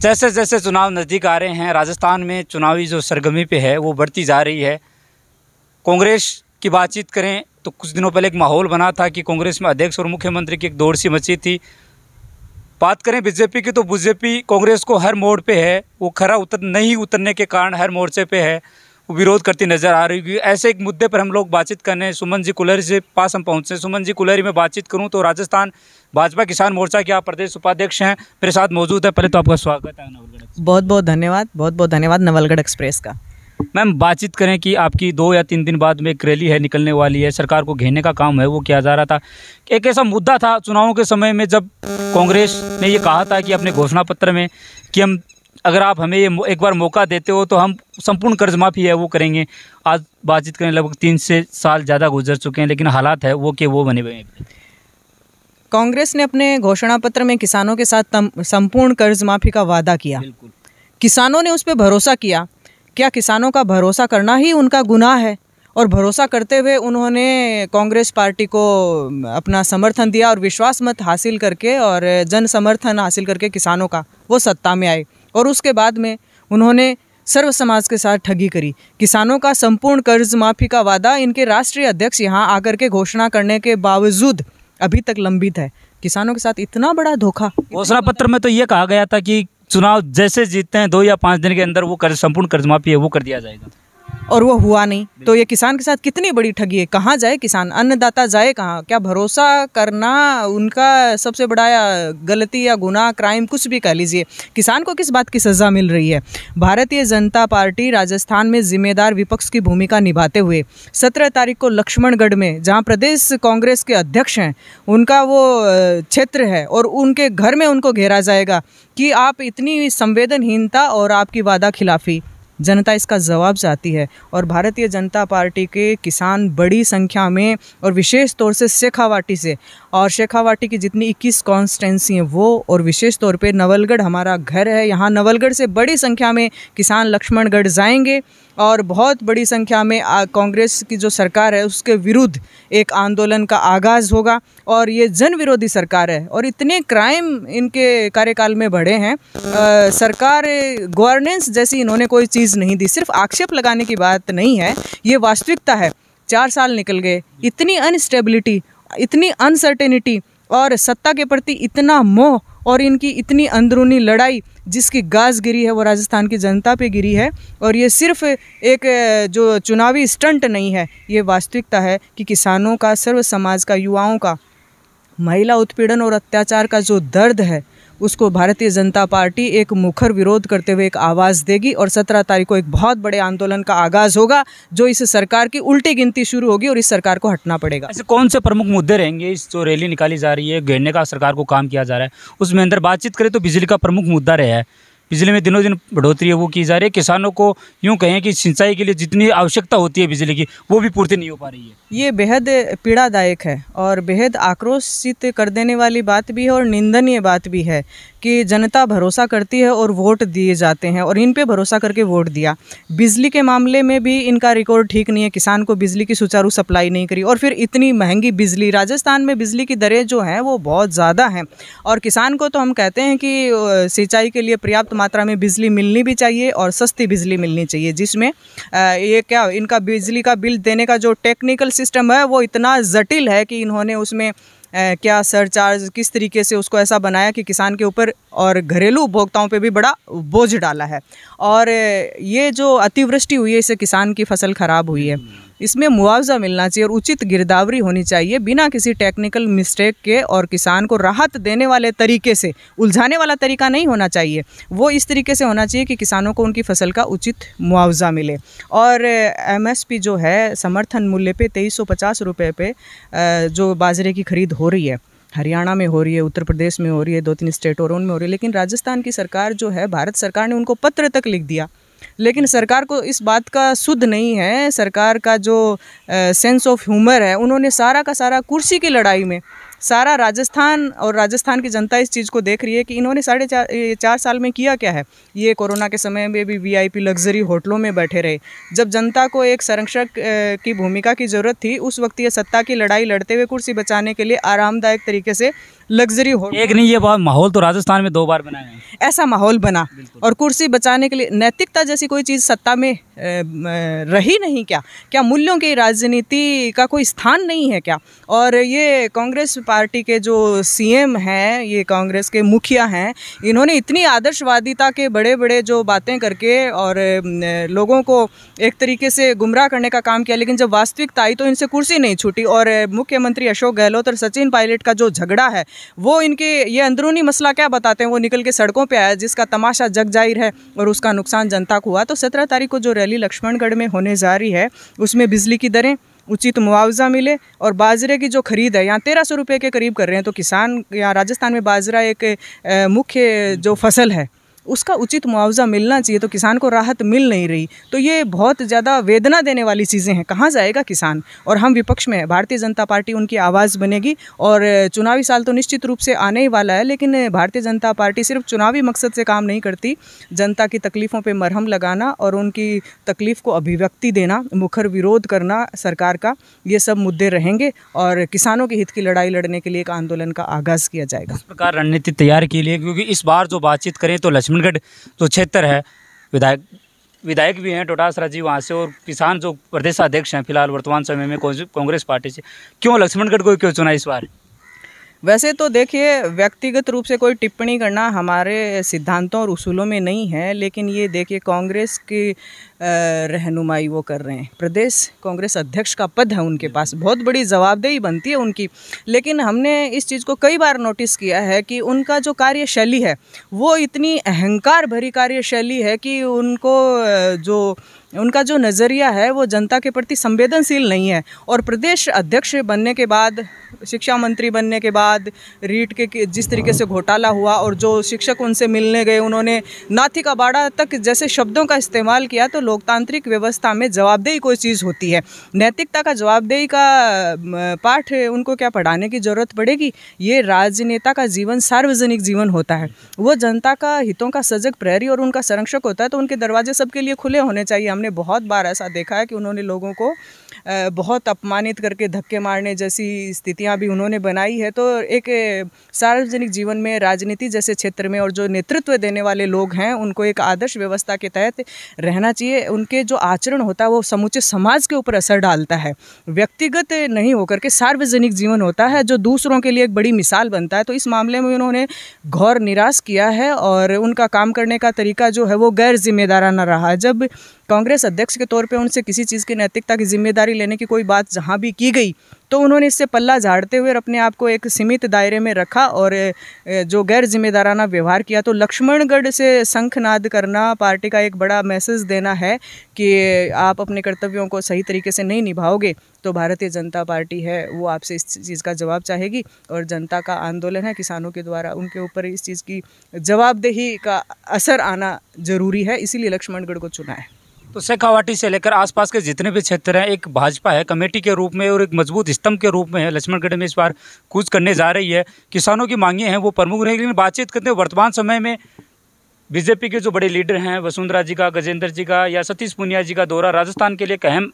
जैसे जैसे चुनाव नज़दीक आ रहे हैं, राजस्थान में चुनावी जो सरगर्मी पे है वो बढ़ती जा रही है। कांग्रेस की बातचीत करें तो कुछ दिनों पहले एक माहौल बना था कि कांग्रेस में अध्यक्ष और मुख्यमंत्री की एक दौड़ सी मची थी। बात करें बीजेपी की तो बीजेपी कांग्रेस को हर मोड़ पे है, वो खरा नहीं उतरने के कारण हर मोर्चे पे है, वो विरोध करती नज़र आ रही है। ऐसे एक मुद्दे पर हम लोग बातचीत करने सुमन जी कुलहरी से पास हम पहुँचे। सुमन जी कुलहरी में बातचीत करूँ तो राजस्थान भाजपा किसान मोर्चा के आप प्रदेश उपाध्यक्ष हैं, मेरे साथ मौजूद है। पहले तो आपका स्वागत है नवलगढ़ एक्सप्रेस। बहुत बहुत धन्यवाद नवलगढ़ एक्सप्रेस का। मैम, बातचीत करें कि आपकी 2 या 3 दिन बाद में एक रैली है निकलने वाली है, सरकार को घेरने का काम है वो किया जा रहा था। एक ऐसा मुद्दा था चुनावों के समय में जब कांग्रेस ने ये कहा था कि अपने घोषणा पत्र में कि हम अगर आप हमें ये एक बार मौका देते हो तो हम संपूर्ण कर्ज माफ़ी है वो करेंगे। आज बातचीत करें लगभग 3 से साल ज़्यादा गुजर चुके हैं, लेकिन हालात है वो कि वो बने हुए हैं। कांग्रेस ने अपने घोषणा पत्र में किसानों के साथ संपूर्ण कर्ज माफी का वादा किया। किसानों ने उस पर भरोसा किया। क्या किसानों का भरोसा करना ही उनका गुनाह है? और भरोसा करते हुए उन्होंने कांग्रेस पार्टी को अपना समर्थन दिया और विश्वास मत हासिल करके और जन समर्थन हासिल करके किसानों का वो सत्ता में आए। और उसके बाद में उन्होंने सर्व समाज के साथ ठगी करी। किसानों का संपूर्ण कर्ज माफी का वादा इनके राष्ट्रीय अध्यक्ष यहाँ आकर के घोषणा करने के बावजूद अभी तक लंबित है। किसानों के साथ इतना बड़ा धोखा। घोषणा पत्र में तो ये कहा गया था कि चुनाव जैसे जीतते हैं 2 या 5 दिन के अंदर वो संपूर्ण कर्ज माफी है वो कर दिया जाएगा, और वो हुआ नहीं। तो ये किसान के साथ कितनी बड़ी ठगी है। कहाँ जाए किसान, अन्नदाता जाए कहाँ? क्या भरोसा करना उनका सबसे बड़ा गलती या गुनाह, क्राइम, कुछ भी कह लीजिए। किसान को किस बात की सज़ा मिल रही है? भारतीय जनता पार्टी राजस्थान में जिम्मेदार विपक्ष की भूमिका निभाते हुए 17 तारीख को लक्ष्मणगढ़ में, जहाँ प्रदेश कांग्रेस के अध्यक्ष हैं, उनका वो क्षेत्र है और उनके घर में उनको घेरा जाएगा कि आप इतनी संवेदनहीनता और आपकी वादा खिलाफी। जनता इसका जवाब चाहती है। और भारतीय जनता पार्टी के किसान बड़ी संख्या में और विशेष तौर से शेखावाटी से, और शेखावाटी की जितनी 21 कॉन्स्टिट्यूंसी हैं वो, और विशेष तौर पे नवलगढ़ हमारा घर है, यहाँ नवलगढ़ से बड़ी संख्या में किसान लक्ष्मणगढ़ जाएंगे और बहुत बड़ी संख्या में कांग्रेस की जो सरकार है उसके विरुद्ध एक आंदोलन का आगाज़ होगा। और ये जन विरोधी सरकार है और इतने क्राइम इनके कार्यकाल में बढ़े हैं। सरकार गवर्नेंस जैसी इन्होंने कोई चीज़ नहीं दी। सिर्फ आक्षेप लगाने की बात नहीं है, ये वास्तविकता है। 4 साल निकल गए, इतनी अनस्टेबिलिटी, इतनी अनसर्टेनिटी और सत्ता के प्रति इतना मोह और इनकी इतनी अंदरूनी लड़ाई जिसकी गाज गिरी है वो राजस्थान की जनता पे गिरी है। और ये सिर्फ एक जो चुनावी स्टंट नहीं है, ये वास्तविकता है कि किसानों का, सर्व समाज का, युवाओं का, महिला उत्पीड़न और अत्याचार का जो दर्द है उसको भारतीय जनता पार्टी एक मुखर विरोध करते हुए एक आवाज़ देगी। और 17 तारीख को एक बहुत बड़े आंदोलन का आगाज़ होगा जो इस सरकार की उल्टी गिनती शुरू होगी और इस सरकार को हटना पड़ेगा। ऐसे कौन से प्रमुख मुद्दे रहेंगे इस जो रैली निकाली जा रही है, घेरने का सरकार को काम किया जा रहा है, उसमें अंदर बातचीत करें तो बिजली का प्रमुख मुद्दा रहा है। बिजली में दिनों दिन बढ़ोतरी है वो की जा रही है। किसानों को यूँ कहें कि सिंचाई के लिए जितनी आवश्यकता होती है बिजली की वो भी पूर्ति नहीं हो पा रही है। ये बेहद पीड़ादायक है और बेहद आक्रोशित कर देने वाली बात भी है और निंदनीय बात भी है कि जनता भरोसा करती है और वोट दिए जाते हैं और इन पे भरोसा करके वोट दिया। बिजली के मामले में भी इनका रिकॉर्ड ठीक नहीं है। किसान को बिजली की सुचारू सप्लाई नहीं करी और फिर इतनी महंगी बिजली। राजस्थान में बिजली की दरें जो हैं वो बहुत ज़्यादा हैं और किसान को तो हम कहते हैं कि सिंचाई के लिए पर्याप्त मात्रा में बिजली मिलनी भी चाहिए और सस्ती बिजली मिलनी चाहिए, जिसमें ये क्या इनका बिजली का बिल देने का जो टेक्निकल सिस्टम है वो इतना जटिल है कि इन्होंने उसमें क्या सरचार्ज किस तरीके से उसको ऐसा बनाया कि किसान के ऊपर और घरेलू उपभोक्ताओं पे भी बड़ा बोझ डाला है। और ये जो अतिवृष्टि हुई है इससे किसान की फसल खराब हुई है, इसमें मुआवजा मिलना चाहिए और उचित गिरदावरी होनी चाहिए बिना किसी टेक्निकल मिस्टेक के, और किसान को राहत देने वाले तरीके से, उलझाने वाला तरीका नहीं होना चाहिए। वो इस तरीके से होना चाहिए कि किसानों को उनकी फसल का उचित मुआवजा मिले। और MSP जो है समर्थन मूल्य पे 2350 रुपये पे जो बाजरे की खरीद हो रही है, हरियाणा में हो रही है, उत्तर प्रदेश में हो रही है, 2-3 स्टेट और उनमें हो रही है। लेकिन राजस्थान की सरकार जो है, भारत सरकार ने उनको पत्र तक लिख दिया, लेकिन सरकार को इस बात का सुध नहीं है। सरकार का जो सेंस ऑफ ह्यूमर है, उन्होंने सारा का सारा कुर्सी की लड़ाई में सारा राजस्थान और राजस्थान की जनता इस चीज़ को देख रही है कि इन्होंने 4.5 साल में किया क्या है। ये कोरोना के समय में भी VIP लग्जरी होटलों में बैठे रहे। जब जनता को एक संरक्षक की भूमिका की ज़रूरत थी, उस वक्त ये सत्ता की लड़ाई लड़ते हुए कुर्सी बचाने के लिए आरामदायक तरीके से लग्जरी हो, एक नहीं, ये माहौल तो राजस्थान में 2 बार बनाया है। ऐसा माहौल बना और कुर्सी बचाने के लिए नैतिकता जैसी कोई चीज़ सत्ता में रही नहीं क्या? क्या मूल्यों की राजनीति का कोई स्थान नहीं है क्या? और ये कांग्रेस पार्टी के जो सीएम हैं, ये कांग्रेस के मुखिया हैं, इन्होंने इतनी आदर्शवादिता के बड़े बड़े जो बातें करके और लोगों को एक तरीके से गुमराह करने का काम किया, लेकिन जब वास्तविकता आई तो इनसे कुर्सी नहीं छूटी। और मुख्यमंत्री अशोक गहलोत और सचिन पायलट का जो झगड़ा है, वो इनके ये अंदरूनी मसला क्या बताते हैं, वो निकल के सड़कों पे आया, जिसका तमाशा जग जाहिर है और उसका नुकसान जनता को हुआ। तो 17 तारीख को जो रैली लक्ष्मणगढ़ में होने जा रही है, उसमें बिजली की दरें, उचित मुआवजा मिले और बाजरे की जो खरीद है यहाँ 1300 रुपये के करीब कर रहे हैं। तो किसान, यहाँ राजस्थान में बाजरा एक मुख्य जो फसल है, उसका उचित मुआवजा मिलना चाहिए, तो किसान को राहत मिल नहीं रही। तो ये बहुत ज़्यादा वेदना देने वाली चीज़ें हैं। कहाँ जाएगा किसान? और हम विपक्ष में हैं, भारतीय जनता पार्टी उनकी आवाज़ बनेगी। और चुनावी साल तो निश्चित रूप से आने ही वाला है, लेकिन भारतीय जनता पार्टी सिर्फ चुनावी मकसद से काम नहीं करती। जनता की तकलीफ़ों पे मरहम लगाना और उनकी तकलीफ़ को अभिव्यक्ति देना, मुखर विरोध करना सरकार का, ये सब मुद्दे रहेंगे और किसानों के हित की लड़ाई लड़ने के लिए एक आंदोलन का आगाज़ किया जाएगा। इस प्रकार रणनीति तैयार की लिए, क्योंकि इस बार जो बातचीत करें तो लक्ष्मणगढ़ जो क्षेत्र है, विधायक भी हैं टोटासरा जी वहाँ से, और किसान जो प्रदेशाध्यक्ष हैं फिलहाल वर्तमान समय में कांग्रेस पार्टी से, क्यों लक्ष्मणगढ़ को क्यों चुना इस बार? वैसे तो देखिए, व्यक्तिगत रूप से कोई टिप्पणी करना हमारे सिद्धांतों और उसूलों में नहीं है, लेकिन ये देखिए कांग्रेस की रहनुमाई वो कर रहे हैं, प्रदेश कांग्रेस अध्यक्ष का पद है उनके पास, बहुत बड़ी जवाबदेही बनती है उनकी। लेकिन हमने इस चीज़ को कई बार नोटिस किया है कि उनका जो कार्यशैली है वो इतनी अहंकार भरी कार्यशैली है कि उनका जो नज़रिया है वो जनता के प्रति संवेदनशील नहीं है। और प्रदेश अध्यक्ष बनने के बाद, शिक्षा मंत्री बनने के बाद, रीट के जिस तरीके से घोटाला हुआ और जो शिक्षक उनसे मिलने गए, उन्होंने नाथी का बाड़ा तक जैसे शब्दों का इस्तेमाल किया। तो लोकतांत्रिक व्यवस्था में जवाबदेही कोई चीज़ होती है, नैतिकता का, जवाबदेही का पाठ उनको क्या पढ़ाने की ज़रूरत पड़ेगी? ये राजनेता का जीवन सार्वजनिक जीवन होता है, वो जनता का हितों का सजग प्रहरी और उनका संरक्षक होता है। तो उनके दरवाजे सबके लिए खुले होने चाहिए। हमने बहुत बार ऐसा देखा है कि उन्होंने लोगों को बहुत अपमानित करके धक्के मारने जैसी स्थितियां भी उन्होंने बनाई है। तो एक सार्वजनिक जीवन में, राजनीति जैसे क्षेत्र में, और जो नेतृत्व देने वाले लोग हैं उनको एक आदर्श व्यवस्था के तहत रहना चाहिए। उनके जो आचरण होता है वो समूचे समाज के ऊपर असर डालता है, व्यक्तिगत नहीं होकर के सार्वजनिक जीवन होता है जो दूसरों के लिए एक बड़ी मिसाल बनता है। तो इस मामले में उन्होंने घोर निराश किया है और उनका काम करने का तरीका जो है वो गैर जिम्मेदाराना रहा। जब कांग्रेस अध्यक्ष के तौर पे उनसे किसी चीज़ की नैतिकता की जिम्मेदारी लेने की कोई बात जहाँ भी की गई तो उन्होंने इससे पल्ला झाड़ते हुए अपने आप को एक सीमित दायरे में रखा और जो गैर जिम्मेदाराना व्यवहार किया। तो लक्ष्मणगढ़ से शंखनाद करना पार्टी का एक बड़ा मैसेज देना है कि आप अपने कर्तव्यों को सही तरीके से नहीं निभाओगे तो भारतीय जनता पार्टी है वो आपसे इस चीज़ का जवाब चाहेगी। और जनता का आंदोलन है, किसानों के द्वारा उनके ऊपर इस चीज़ की जवाबदेही का असर आना ज़रूरी है, इसीलिए लक्ष्मणगढ़ को चुना है। तो शेखावाटी से लेकर आसपास के जितने भी क्षेत्र हैं, एक भाजपा है कमेटी के रूप में और एक मजबूत स्तंभ के रूप में है, लक्ष्मणगढ़ में इस बार कूच करने जा रही है। किसानों की मांगें हैं वो प्रमुख रहेगी। लेकिन बातचीत करते हैं वर्तमान समय में बीजेपी के जो बड़े लीडर हैं, वसुंधरा जी का, गजेंद्र जी का या सतीश पूनिया जी का दौरा राजस्थान के लिए एक अहम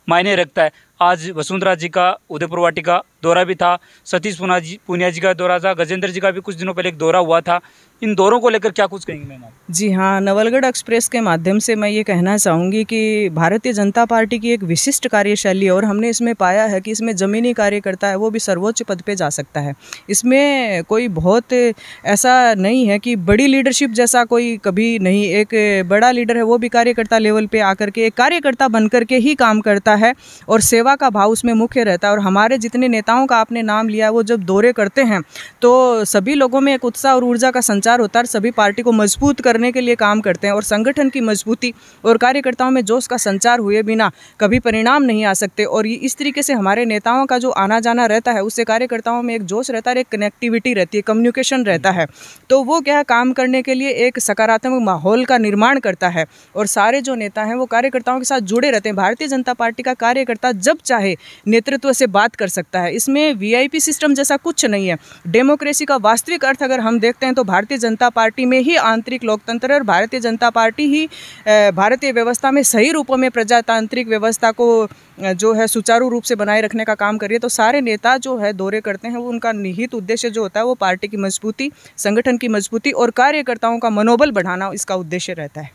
मायने रखता है। आज वसुंधरा जी का उदयपुर वाटी का दौरा भी था, सतीश पूनिया जी का दौरा था, गजेंद्र जी का भी कुछ दिनों पहले एक दौरा हुआ था। इन दौरों को लेकर क्या कुछ कहेंगे मैम? जी हाँ, नवलगढ़ एक्सप्रेस के माध्यम से मैं ये कहना चाहूँगी कि भारतीय जनता पार्टी की एक विशिष्ट कार्यशैली है और हमने इसमें पाया है कि इसमें ज़मीनी कार्यकर्ता है वो भी सर्वोच्च पद पे जा सकता है। इसमें कोई बहुत ऐसा नहीं है कि बड़ी लीडरशिप जैसा कोई कभी नहीं, एक बड़ा लीडर है वो भी कार्यकर्ता लेवल पे आकर के एक कार्यकर्ता बन करके ही काम करता है और सेवा का भाव उसमें मुख्य रहता है। और हमारे जितने नेताओं का आपने नाम लिया वो जब दौरे करते हैं तो सभी लोगों में एक उत्साह और ऊर्जा का संचार होता है, सभी पार्टी को मजबूत करने के लिए काम करते हैं। और संगठन की मजबूती और कार्यकर्ताओं में जोश का संचार हुए बिना कभी परिणाम नहीं आ सकते। और इस तरीके से हमारे नेताओं का जो आना जाना रहता है उससे कार्यकर्ताओं में एक जोश रहता है, एक कनेक्टिविटी रहती है, कम्युनिकेशन रहता है। तो वो क्या काम करने के लिए एक सकारात्मक माहौल का निर्माण करता है और सारे जो नेता हैं वो कार्यकर्ताओं के साथ जुड़े रहते हैं। भारतीय जनता पार्टी का कार्यकर्ता जब चाहे नेतृत्व से बात कर सकता है। इसमें वीआईपी सिस्टम जैसा कुछ नहीं है। डेमोक्रेसी का वास्तविक अर्थ अगर हम देखते हैं तो भारतीय जनता पार्टी में ही आंतरिक लोकतंत्र है और भारतीय जनता पार्टी ही भारतीय व्यवस्था में सही रूपों में प्रजातांत्रिक व्यवस्था को जो है सुचारू रूप से बनाए रखने का काम कर रही है। तो सारे नेता जो है दौरे करते हैं वो उनका निहित उद्देश्य जो होता है वो पार्टी की मजबूती, संगठन की मजबूती और कार्यकर्ताओं का मनोबल बढ़ाना इसका उद्देश्य रहता है।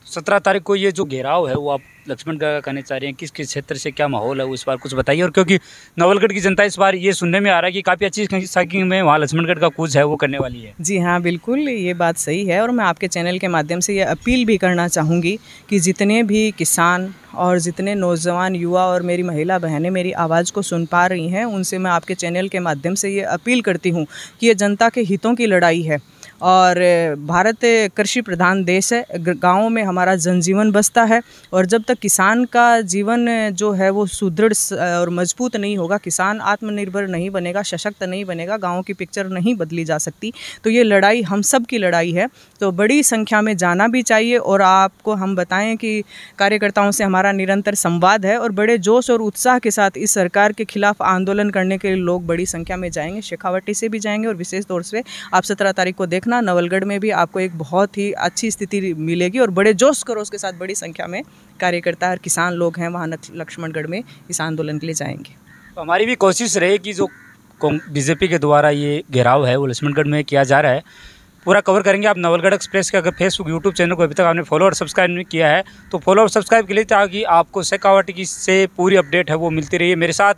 17 तारीख को ये जो घेराव है वो आप लक्ष्मणगढ़ का करने चाह रहे हैं, किस किस क्षेत्र से क्या माहौल है वो इस बार कुछ बताइए। और क्योंकि नवलगढ़ की जनता इस बार ये सुनने में आ रहा है कि काफ़ी अच्छी संख्या में वहाँ लक्ष्मणगढ़ का कूच है वो करने वाली है। जी हाँ, बिल्कुल ये बात सही है और मैं आपके चैनल के माध्यम से ये अपील भी करना चाहूँगी कि जितने भी किसान और जितने नौजवान युवा और मेरी महिला बहनें मेरी आवाज़ को सुन पा रही हैं उनसे मैं आपके चैनल के माध्यम से ये अपील करती हूँ कि ये जनता के हितों की लड़ाई है और भारत कृषि प्रधान देश है। गाँवों में हमारा जनजीवन बसता है और जब तक किसान का जीवन जो है वो सुदृढ़ और मजबूत नहीं होगा, किसान आत्मनिर्भर नहीं बनेगा, सशक्त नहीं बनेगा, गाँव की पिक्चर नहीं बदली जा सकती। तो ये लड़ाई हम सब की लड़ाई है। तो बड़ी संख्या में जाना भी चाहिए और आपको हम बताएं कि कार्यकर्ताओं से हमारा निरंतर संवाद है और बड़े जोश और उत्साह के साथ इस सरकार के खिलाफ आंदोलन करने के लिए लोग बड़ी संख्या में जाएंगे। शेखावटी से भी जाएंगे और विशेष तौर से आप 17 तारीख को देखना नवलगढ़ में भी आपको एक बहुत ही अच्छी स्थिति मिलेगी और बड़े जोश खरोश के साथ बड़ी संख्या में कार्यकर्ता और किसान लोग हैं वहाँ लक्ष्मणगढ़ में इस आंदोलन के लिए जाएंगे। तो हमारी भी कोशिश रहे कि जो बीजेपी के द्वारा ये घेराव है वो लक्ष्मणगढ़ में किया जा रहा है, पूरा कवर करेंगे। आप नवलगढ़ एक्सप्रेस के अगर फेसबुक यूट्यूब चैनल को अभी तक आपने फॉलो और सब्सक्राइब नहीं किया है तो फॉलो और सब्सक्राइब के लिए ताकि आपको शेखावटी की से पूरी अपडेट है वो मिलती रही है। मेरे साथ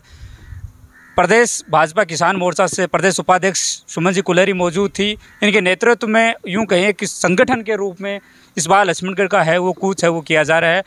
प्रदेश भाजपा किसान मोर्चा से प्रदेश उपाध्यक्ष सुमन जी कुलेरी मौजूद थी। इनके नेतृत्व में यूँ कहें कि संगठन के रूप में इस बार लक्ष्मणगढ़ का है वो कूच है वो किया जा रहा है।